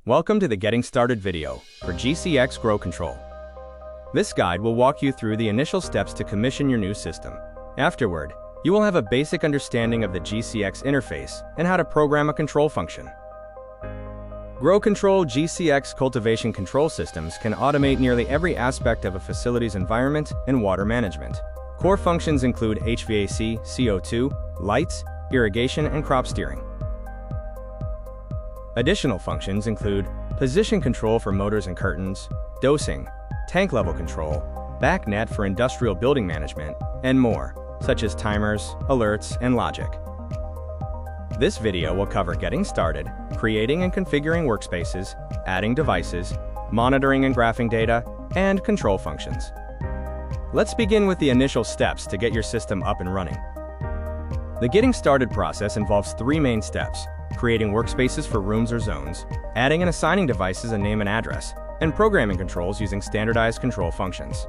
Welcome to the Getting Started video for GCX GrowControl. This guide will walk you through the initial steps to commission your new system. Afterward, you will have a basic understanding of the GCX interface and how to program a control function. GrowControl GCX cultivation control systems can automate nearly every aspect of a facility's environment and water management. Core functions include HVAC, CO2, lights, irrigation, and crop steering. Additional functions include position control for motors and curtains, dosing, tank level control, back net for industrial building management, and more, such as timers, alerts, and logic. This video will cover getting started, creating and configuring workspaces, adding devices, monitoring and graphing data, and control functions. Let's begin with the initial steps to get your system up and running. The getting started process involves three main steps: creating workspaces for rooms or zones, adding and assigning devices a name and address, and programming controls using standardized control functions.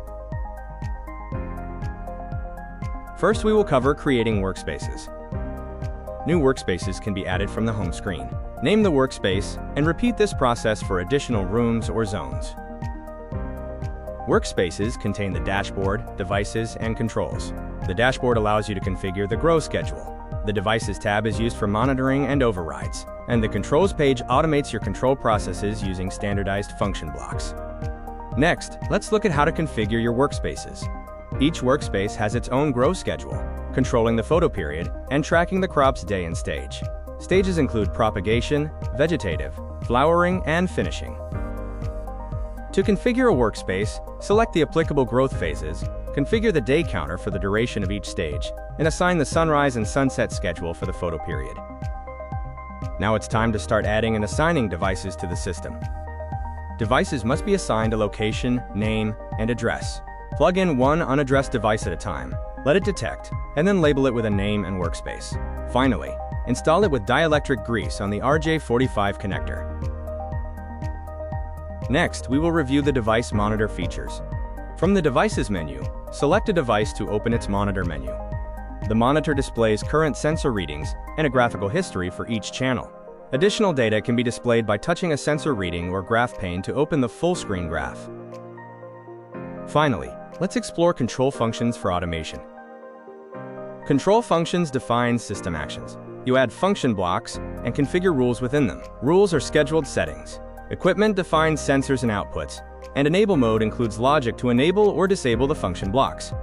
First, we will cover creating workspaces. New workspaces can be added from the home screen. Name the workspace and repeat this process for additional rooms or zones. Workspaces contain the dashboard, devices, and controls. The dashboard allows you to configure the grow schedule. The Devices tab is used for monitoring and overrides, and the Controls page automates your control processes using standardized function blocks. Next, let's look at how to configure your workspaces. Each workspace has its own grow schedule, controlling the photo period and tracking the crop's day and stage. Stages include propagation, vegetative, flowering, and finishing. To configure a workspace, select the applicable growth phases, configure the day counter for the duration of each stage, and assign the sunrise and sunset schedule for the photo period. Now it's time to start adding and assigning devices to the system. Devices must be assigned a location, name, and address. Plug in one unaddressed device at a time, let it detect, and then label it with a name and workspace. Finally, install it with dielectric grease on the RJ45 connector. Next, we will review the device monitor features. From the Devices menu, select a device to open its monitor menu. The monitor displays current sensor readings and a graphical history for each channel. Additional data can be displayed by touching a sensor reading or graph pane to open the full-screen graph. Finally, let's explore control functions for automation. Control functions define system actions. You add function blocks and configure rules within them. Rules are scheduled settings. Equipment defines sensors and outputs, and enable mode includes logic to enable or disable the function blocks.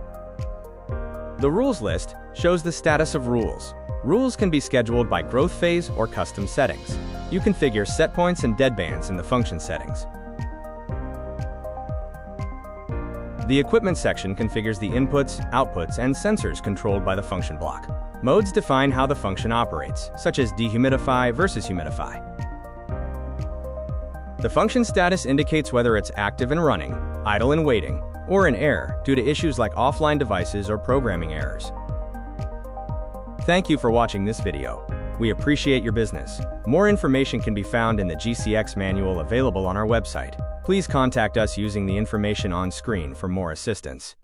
The rules list shows the status of rules. Rules can be scheduled by growth phase or custom settings. You configure set points and deadbands in the function settings. The equipment section configures the inputs, outputs, and sensors controlled by the function block. Modes define how the function operates, such as dehumidify versus humidify. The function status indicates whether it's active and running, idle and waiting, or in error due to issues like offline devices or programming errors. Thank you for watching this video. We appreciate your business. More information can be found in the GCX manual available on our website. Please contact us using the information on screen for more assistance.